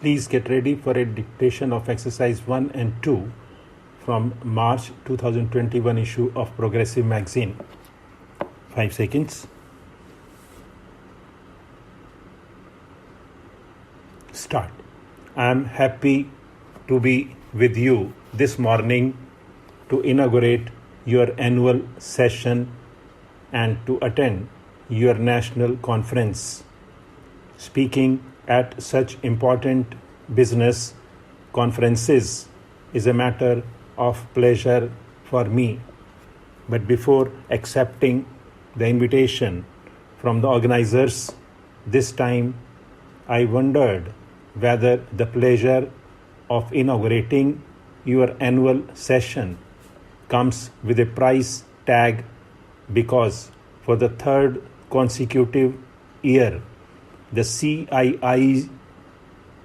Please get ready for a dictation of exercise 1 and 2 from March 2021 issue of Progressive magazine. 5 seconds. Start. I am happy to be with you this morning to inaugurate your annual session and to attend your national conference. Speaking at such important business conferences is a matter of pleasure for me. But before accepting the invitation from the organizers, this time I wondered whether the pleasure of inaugurating your annual session comes with a price tag, because for the third consecutive year, the CII's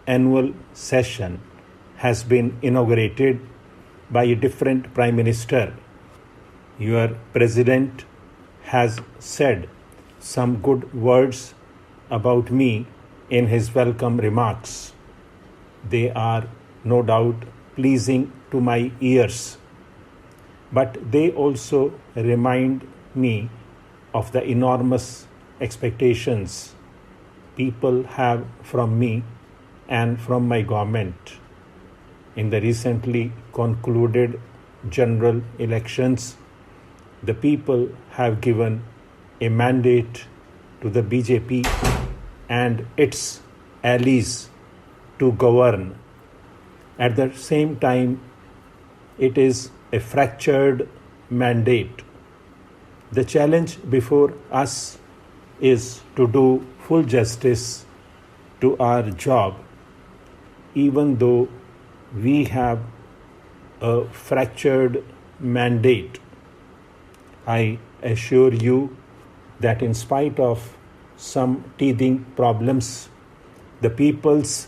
annual session has been inaugurated by a different Prime Minister. Your President has said some good words about me in his welcome remarks. They are no doubt pleasing to my ears, but they also remind me of the enormous expectations people have from me and from my government. In the recently concluded general elections, the people have given a mandate to the BJP and its allies to govern. At the same time, it is a fractured mandate. The challenge before us is to do full justice to our job, even though we have a fractured mandate. I assure you that in spite of some teething problems, the people's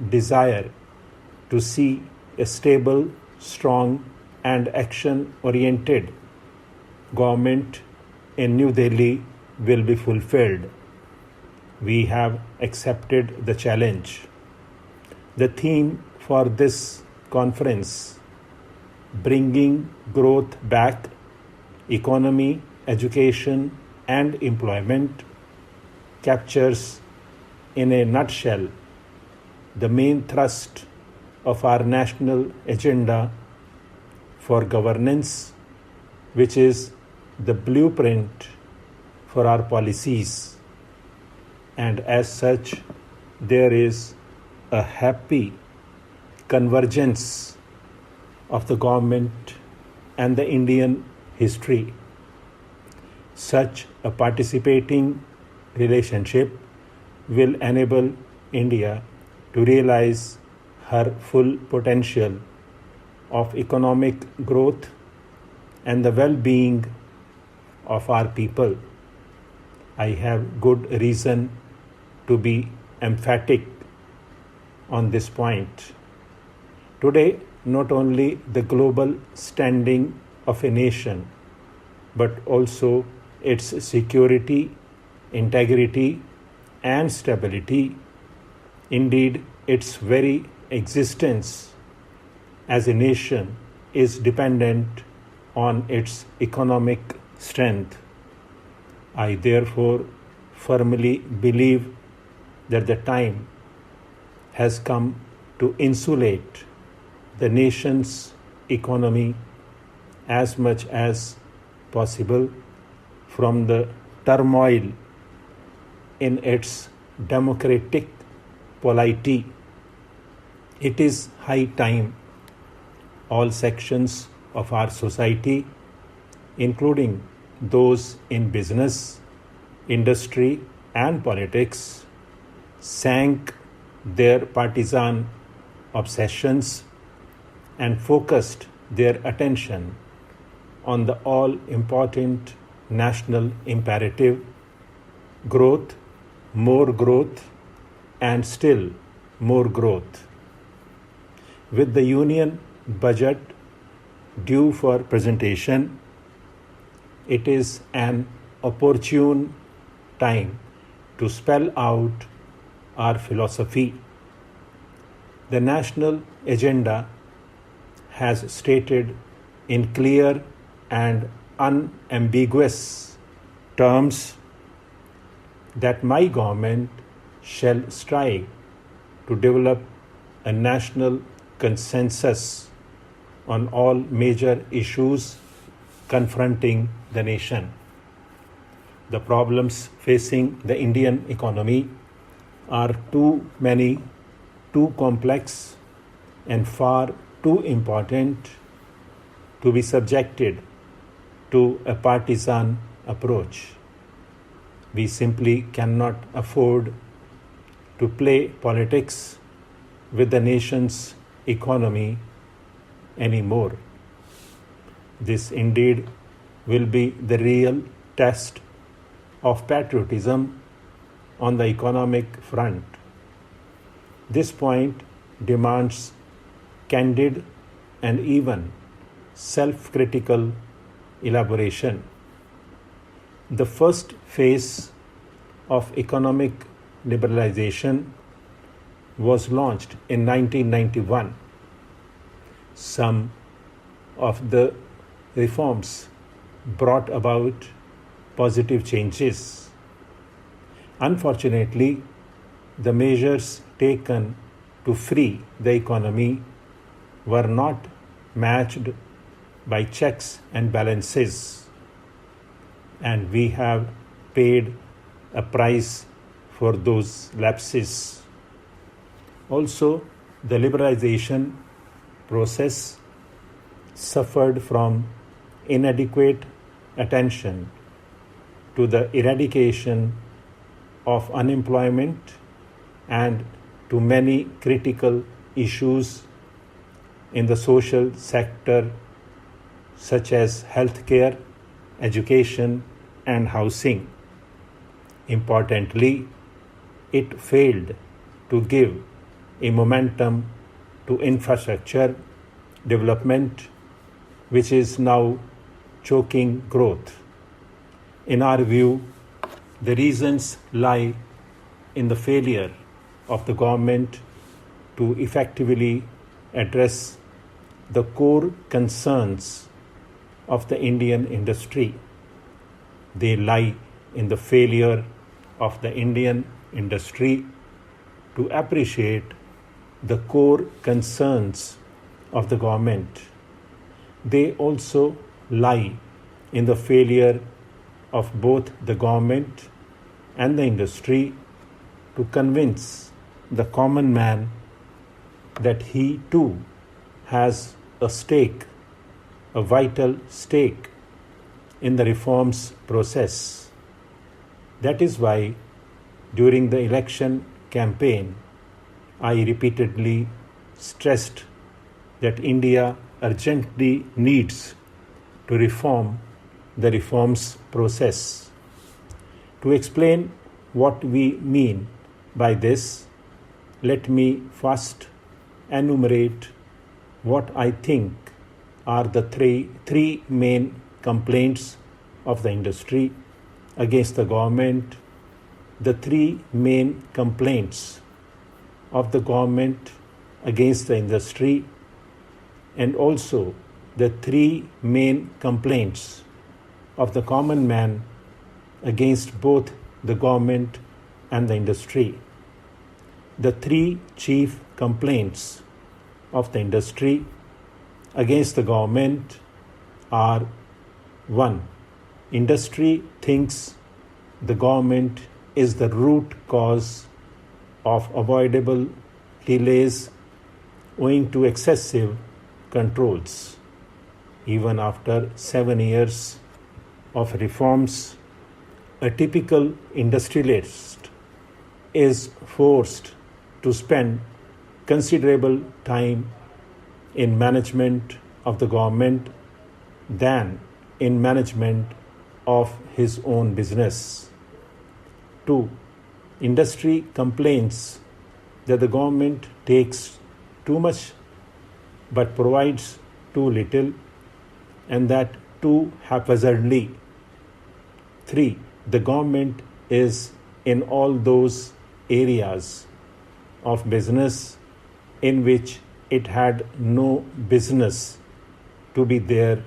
desire to see a stable, strong, and action-oriented government in New Delhi will be fulfilled. We have accepted the challenge. The theme for this conference, bringing growth back, economy, education, and employment, captures in a nutshell the main thrust of our national agenda for governance, which is the blueprint for our policies. And as such, there is a happy convergence of the government and the Indian history. Such a participating relationship will enable India to realize her full potential of economic growth and the well-being of our people. I have good reason to be emphatic on this point. Today, not only the global standing of a nation, but also its security, integrity, and stability, indeed its very existence as a nation, is dependent on its economic strength. I therefore firmly believe that the time has come to insulate the nation's economy as much as possible from the turmoil in its democratic polity. It is high time all sections of our society, including those in business, industry, and politics, sank their partisan obsessions and focused their attention on the all-important national imperative: growth, more growth, and still more growth. With the Union budget due for presentation, it is an opportune time to spell out our philosophy. The national agenda has stated in clear and unambiguous terms that my government shall strive to develop a national consensus on all major issues confronting the nation. The problems facing the Indian economy are too many, too complex, and far too important to be subjected to a partisan approach. We simply cannot afford to play politics with the nation's economy anymore. This indeed will be the real test of patriotism on the economic front. This point demands candid and even self-critical elaboration. The first phase of economic liberalization was launched in 1991. Some of the reforms brought about positive changes. Unfortunately, the measures taken to free the economy were not matched by checks and balances, and we have paid a price for those lapses. Also, the liberalization process suffered from inadequate attention to the eradication of unemployment and to many critical issues in the social sector such as healthcare, education, and housing. Importantly, it failed to give a momentum to infrastructure development, which is now choking growth. In our view, the reasons lie in the failure of the government to effectively address the core concerns of the Indian industry. They lie in the failure of the Indian industry to appreciate the core concerns of the government. They also lie in the failure of both the government and the industry to convince the common man that he too has a stake, a vital stake in the reforms process. That is why during the election campaign, I repeatedly stressed that India urgently needs to reform the reforms process. To explain what we mean by this, let me first enumerate what I think are the three main complaints of the industry against the government, the three main complaints of the government against the industry, and also the three main complaints of the common man against both the government and the industry. The three chief complaints of the industry against the government are: 1. Industry thinks the government is the root cause of avoidable delays owing to excessive controls. Even after 7 years of reforms, a typical industrialist is forced to spend considerable time in management of the government than in management of his own business. 2. Industry complains that the government takes too much but provides too little, and that too haphazardly. 3. The government is in all those areas of business in which it had no business to be there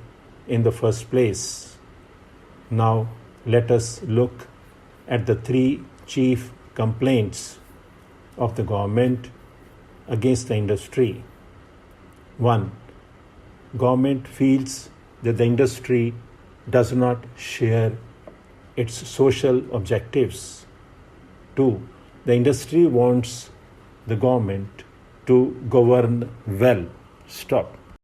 in the first place. Now let us look at the three chief complaints of the government against the industry. 1. Government feels that the industry does not share its social objectives. 2. The industry wants the government to govern well. Stop.